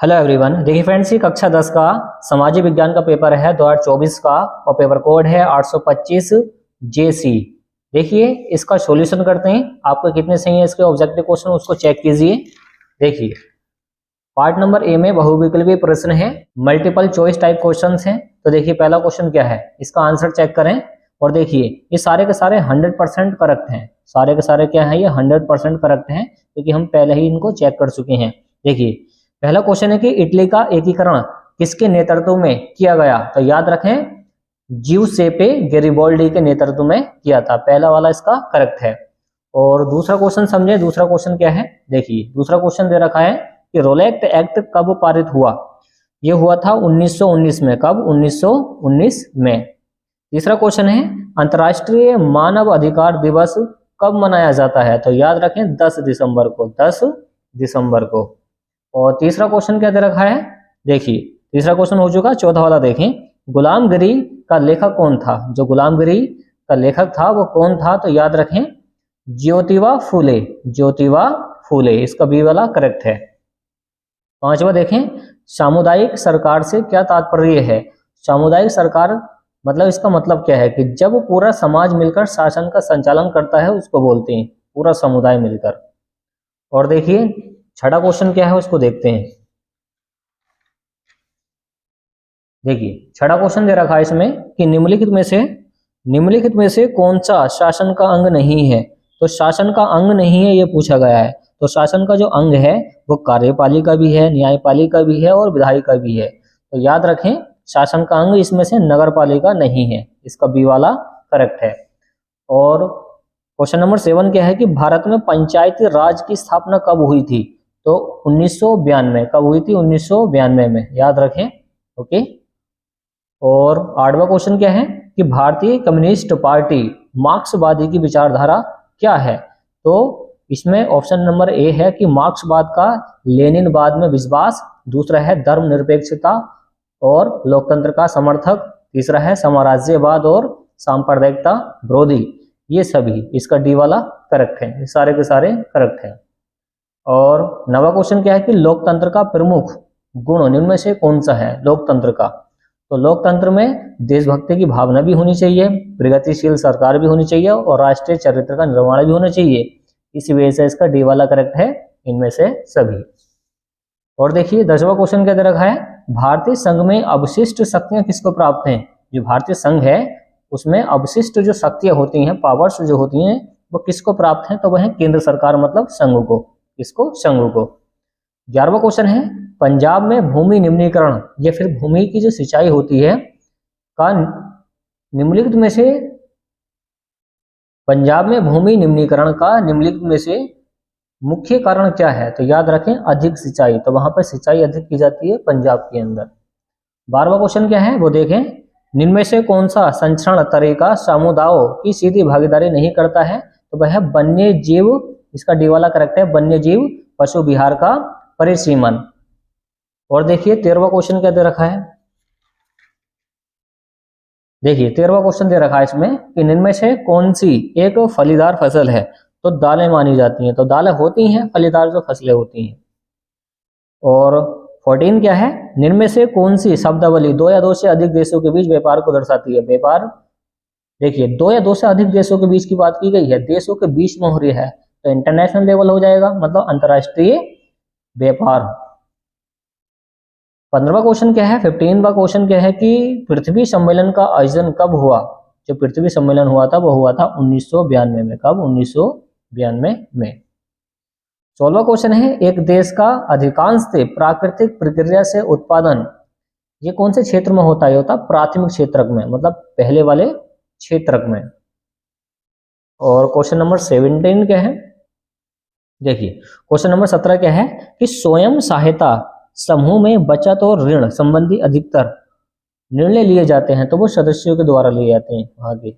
Hello everyone. देखिए friends, ये कक्षा 10 का सामाजिक विज्ञान का पेपर है 2024 का और पेपर कोड है 825 JC। देखिए इसका सॉल्यूशन करते हैं। आपको कितने सही है इसके ऑब्जेक्टिव क्वेश्चन उसको चेक कीजिए। देखिए पार्ट नंबर ए में बहुविकल्पीय प्रश्न है, मल्टीपल चॉइस टाइप क्वेश्चंस हैं। तो देखिए पहला क्वेश्चन क्या है, इसका आंसर चेक करें और देखिए ये सारे के सारे 100% करेक्ट हैं। सारे के सारे क्या है, ये 100% करेक्ट हैं क्योंकि हम पहले ही इनको चेक कर चुके हैं। देखिए पहला क्वेश्चन है कि इटली का एकीकरण किसके नेतृत्व में किया गया। तो याद रखें ज्यूसेपे गैरिबाल्डी के नेतृत्व में किया था। पहला वाला इसका करेक्ट है। और दूसरा क्वेश्चन समझे, दूसरा क्वेश्चन क्या है। देखिए दूसरा क्वेश्चन दे रखा है कि रोलेक्ट एक्ट कब पारित हुआ। यह हुआ था 1919 में। कब? 1919 में। तीसरा क्वेश्चन है अंतर्राष्ट्रीय मानव अधिकार दिवस कब मनाया जाता है। तो याद रखें 10 दिसंबर को। 10 दिसंबर को। और तीसरा क्वेश्चन क्या दे रखा है, देखिए तीसरा क्वेश्चन हो चुका। चौथा वाला देखें, गुलामगिरी का लेखक कौन था। जो गुलामगिरी का लेखक था वो कौन था। तो याद रखें ज्योतिबा फूले। ज्योतिबा फूले, इसका बी वाला करेक्ट है। पांचवा देखें, सामुदायिक सरकार से क्या तात्पर्य है। सामुदायिक सरकार मतलब इसका मतलब क्या है कि जब पूरा समाज मिलकर शासन का संचालन करता है उसको बोलते हैं, पूरा समुदाय मिलकर। और देखिए छठा क्वेश्चन क्या है उसको देखते हैं। देखिए छठा क्वेश्चन दे रखा है इसमें कि निम्नलिखित में से कौन सा शासन का अंग नहीं है। तो शासन का अंग नहीं है ये पूछा गया है। तो शासन का जो अंग है वो कार्यपालिका भी है, न्यायपालिका भी है और विधायिका भी है। तो याद रखें शासन का अंग इसमें से नगरपालिका नहीं है। इसका बी वाला करेक्ट है। और क्वेश्चन नंबर 7 क्या है कि भारत में पंचायती राज की स्थापना कब हुई थी। तो 1992। कब हुई थी? 1992 में। याद रखें। ओके। और आठवां क्वेश्चन क्या है कि भारतीय कम्युनिस्ट पार्टी मार्क्सवादी की विचारधारा क्या है। तो इसमें ऑप्शन नंबर ए है कि मार्क्सवाद का लेनिनवाद में विश्वास। दूसरा है धर्मनिरपेक्षता और लोकतंत्र का समर्थक। तीसरा है साम्राज्यवाद और सांप्रदायिकता विरोधी। ये सभी, इसका डी वाला करेक्ट है। ये सारे के सारे करेक्ट है। और नवा क्वेश्चन क्या है कि लोकतंत्र का प्रमुख गुण निम्न में से कौन सा है। लोकतंत्र का, तो लोकतंत्र में देशभक्ति की भावना भी होनी चाहिए, प्रगतिशील सरकार भी होनी चाहिए और राष्ट्रीय चरित्र का निर्माण भी होना चाहिए। इसी वजह से इसका डी वाला करेक्ट है इनमें से सभी। और देखिए 10वां क्वेश्चन क्या दे रखा है, भारतीय संघ में अवशिष्ट शक्तियां किसको प्राप्त हैं। जो भारतीय संघ है उसमें अवशिष्ट जो शक्तियां होती हैं, पावर्स जो होती हैं, वो किसको प्राप्त हैं। तो वह है केंद्र सरकार, मतलब संघ को। किसको? संघ को। 11वां क्वेश्चन है पंजाब में भूमि निम्नीकरण या फिर भूमि की जो सिंचाई होती है का निम्नलिखित में से, पंजाब में भूमि निम्नीकरण का निम्नलिखित में से मुख्य कारण क्या है। तो याद रखें अधिक सिंचाई। तो वहां पर सिंचाई अधिक की जाती है पंजाब के अंदर। 12वां क्वेश्चन क्या है वो देखें, निम्न में से कौन सा संरक्षण तरीका समुदायों की सीधी भागीदारी नहीं करता है। तो वह है वन्य जीव। इसका डी वाला करेक्ट है, वन्य जीव पशु विहार का परिसीमन। और देखिए 13वां क्वेश्चन क्या दे रखा है। देखिए 13वां क्वेश्चन दे रखा है इसमें कि निम्न में से कौन सी एक फलीदार फसल है। तो दालें मानी जाती हैं। तो दालें होती हैं फलीदार जो फसलें होती हैं। और 14 क्या है, निम्न में से कौन सी शब्दावली 2 या 2 से अधिक देशों के बीच व्यापार को दर्शाती है। व्यापार, देखिए 2 या 2 से अधिक देशों के बीच की बात की गई है, देशों के बीच में हो रही है तो इंटरनेशनल लेवल हो जाएगा, मतलब अंतरराष्ट्रीय व्यापार। 15वां क्वेश्चन क्या है, 15वां क्वेश्चन क्या है कि पृथ्वी सम्मेलन का आयोजन कब हुआ। जो पृथ्वी सम्मेलन हुआ था वो हुआ था 1992 में। कब? 1992 में। 16वां क्वेश्चन है एक देश का अधिकांश प्राकृतिक प्रक्रिया से उत्पादन ये कौन से क्षेत्र में होता है। होता प्राथमिक क्षेत्रक में, मतलब पहले वाले क्षेत्रक में। और क्वेश्चन नंबर 17 क्या है, देखिए क्वेश्चन नंबर 17 क्या है कि स्वयं सहायता समूह में बचत और ऋण संबंधी अधिकतर निर्णय लिए जाते हैं तो वो सदस्यों के द्वारा लिए जाते हैं। आगे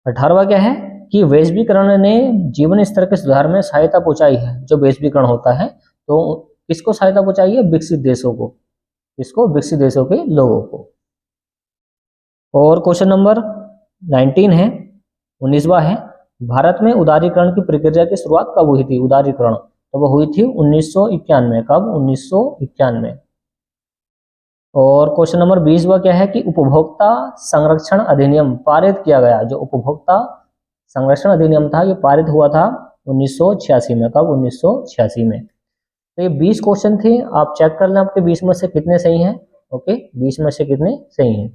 18वां क्या है कि वैश्वीकरण ने जीवन स्तर के सुधार में सहायता पहुंचाई है। जो वैश्वीकरण होता है तो किसको सहायता पहुंचाई है? विकसित देशों को। किसको? विकसित देशों के लोगों को। और क्वेश्चन नंबर 19 है, 19वां है, भारत में उदारीकरण की प्रक्रिया की शुरुआत कब हुई थी। उदारीकरण, तो वो हुई थी 1991। कब? 1991। और क्वेश्चन नंबर 20 क्या है कि उपभोक्ता संरक्षण अधिनियम पारित किया गया। जो उपभोक्ता संरक्षण अधिनियम था ये पारित हुआ था 1986 में। कब? 1986 में। तो ये 20 क्वेश्चन थे, आप चेक कर लें आपके 20 में से कितने सही हैं। ओके, 20 में से कितने सही हैं।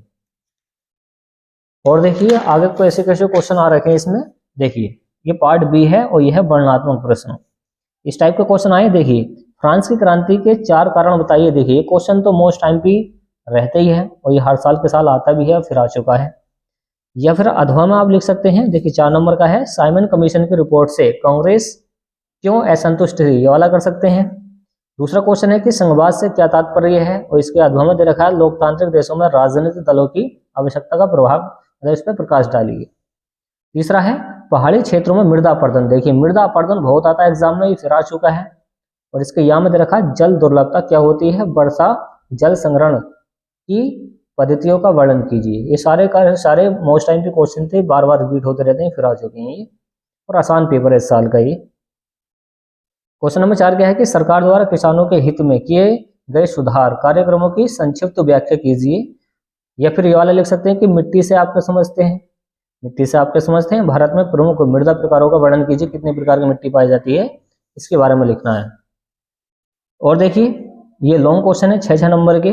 और देखिए आगे को ऐसे कैसे क्वेश्चन आ रखे हैं इसमें। देखिए ये पार्ट बी है और ये है वर्णनात्मक प्रश्न। इस टाइप के क्वेश्चन आए। देखिए फ्रांस की क्रांति के 4 कारण बताइए। देखिए ये क्वेश्चन तो मोस्ट टाइम पे रहते ही है और ये हर साल के साल आता भी है, फिर आ चुका है। या फिर अधवा में आप लिख सकते हैं। देखिए 4 नंबर का है, साइमन कमीशन की रिपोर्ट से कांग्रेस क्यों असंतुष्ट थी, ये वाला कर सकते हैं। दूसरा क्वेश्चन है कि संघवाद से क्या तात्पर्य है, और इसके अधवा में दे रखा है लोकतांत्रिक देशों में राजनीतिक दलों की आवश्यकता का प्रभाव, मतलब इस पर प्रकाश डालिए। तीसरा है पहाड़ी क्षेत्रों में मृदा अपरदन। देखिए मृदा अपरदन बहुत आता है एग्जाम में, ये फिर आ चुका है। और इसके यहाँ में दे रखा है जल दुर्लभता क्या होती है, वर्षा जल संग्रहण की पद्धतियों का वर्णन कीजिए। ये सारे मोस्ट टाइम के क्वेश्चन थे, बार बार रिपीट होते रहते हैं, फिर आ चुके हैं ये, और आसान पेपर है इस साल का ये। क्वेश्चन नंबर 4 क्या है कि सरकार द्वारा किसानों के हित में किए गए सुधार कार्यक्रमों की संक्षिप्त व्याख्या कीजिए। या फिर ये वाला लिख सकते हैं कि मिट्टी से आप क्या समझते हैं। मिट्टी से आप क्या समझते हैं, भारत में प्रमुख मृदा प्रकारों का वर्णन कीजिए, कितने प्रकार की मिट्टी पाई जाती है, इसके बारे में लिखना है। और देखिए ये लॉन्ग क्वेश्चन है 6 नंबर के।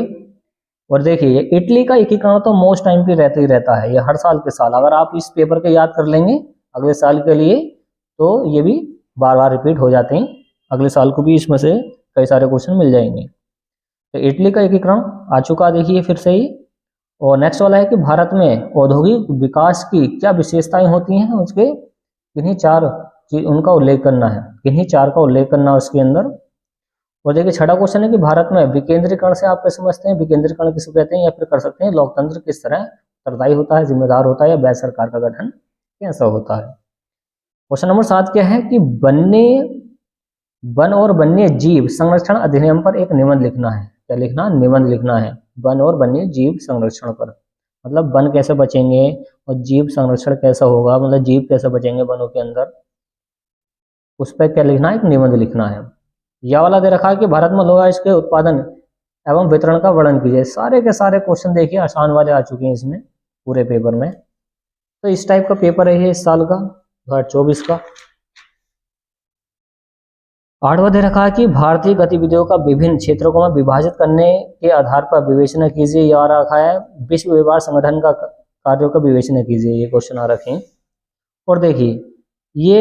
और देखिए इटली का एकीकरण तो मोस्ट टाइम पे रहता ही रहता है, ये हर साल के साल। अगर आप इस पेपर के याद कर लेंगे अगले साल के लिए तो ये भी बार बार रिपीट हो जाते हैं, अगले साल को भी इसमें से कई सारे क्वेश्चन मिल जाएंगे। तो इटली का एकीकरण आ चुका, देखिए फिर से ही। और नेक्स्ट वाला है कि भारत में औद्योगिक विकास की क्या विशेषताएं होती हैं, उसके किन्हीं 4 उनका उल्लेख करना है, किन्हीं 4 का उल्लेख करना उसके अंदर। और देखिए 6वां क्वेश्चन है कि भारत में विकेंद्रीकरण से आप क्या समझते हैं, विकेंद्रीकरण किसको कहते हैं, या फिर कर सकते हैं लोकतंत्र किस तरह उत्तरदायी होता है, जिम्मेदार होता है, या वैध सरकार का गठन कैसा होता है। क्वेश्चन नंबर 7 क्या है कि वन और वन्य जीव संरक्षण अधिनियम पर एक निबंध लिखना है। क्या लिखना? निबंध लिखना है वन और वन्य जीव संरक्षण पर। मतलब वन कैसे बचेंगे और जीव संरक्षण कैसा होगा, मतलब जीव कैसे बचेंगे वनों के अंदर, उस पर क्या लिखना है, एक निबंध लिखना है। यह वाला दे रखा है कि भारत में लोहा इसके उत्पादन एवं वितरण का वर्णन कीजिए। सारे के सारे क्वेश्चन देखिए आसान वाले आ चुके हैं इसमें पूरे पेपर में। तो इस टाइप का पेपर है ये इस साल का 2024 का। 8वां दे रखा है कि भारतीय गतिविधियों का विभिन्न क्षेत्रों में विभाजित करने के आधार पर विवेचना कीजिए। यह आ रखा है विश्व व्यापार संगठन का कार्यों का विवेचना कीजिए, ये क्वेश्चन आ रखे हैं। और देखिए ये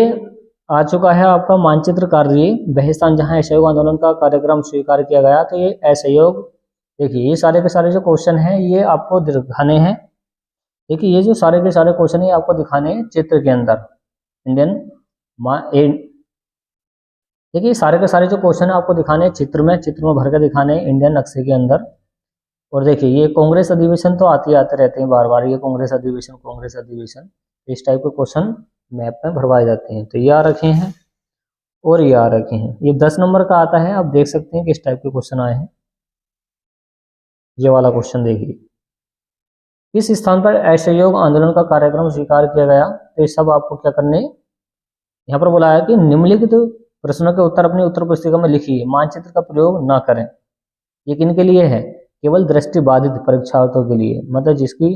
आ चुका है आपका मानचित्र कार्य बहिस्तान, जहां असहयोग आंदोलन का कार्यक्रम स्वीकार किया गया। तो ये असहयोग, देखिए ये सारे के सारे जो क्वेश्चन हैं ये आपको दिखाने हैं। देखिए ये जो सारे के सारे क्वेश्चन है आपको दिखाने हैं चित्र के अंदर, देखिए सारे के सारे जो क्वेश्चन है आपको दिखाने हैं चित्र में भर के दिखाने हैं इंडियन नक्शे के अंदर। और देखिए ये कांग्रेस अधिवेशन तो आते रहते हैं बार बार, ये कांग्रेस अधिवेशन इस टाइप के क्वेश्चन मैप में भरवाए जाते हैं। तो ये आ रखे हैं और ये आ रखे हैं। ये 10 नंबर का आता है, आप देख सकते हैं किस टाइप के क्वेश्चन आए हैं। ये वाला क्वेश्चन देखिए, किस स्थान पर असहयोग आंदोलन का कार्यक्रम स्वीकार किया गया। तो ये सब आपको क्या करने, यहाँ पर बोला है कि निम्नलिखित प्रश्नों के उत्तर अपनी उत्तर पुस्तिका में लिखिए, मानचित्र का प्रयोग ना करें। ये किन के लिए है, केवल दृष्टि बाधित परीक्षार्थियों के लिए, मतलब जिसकी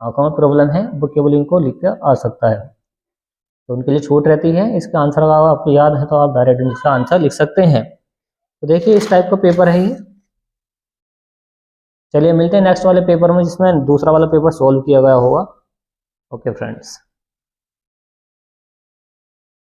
आंखों में प्रॉब्लम है वो केवल इनको लिख कर आ सकता है, तो उनके लिए छूट रहती है। इसका आंसर अगर आपको याद है तो आप डायरेक्ट इसका आंसर लिख सकते हैं। तो देखिए इस टाइप का पेपर है ये। चलिए मिलते हैं नेक्स्ट वाले पेपर में जिसमें दूसरा वाला पेपर सोल्व किया गया होगा। Okay friends.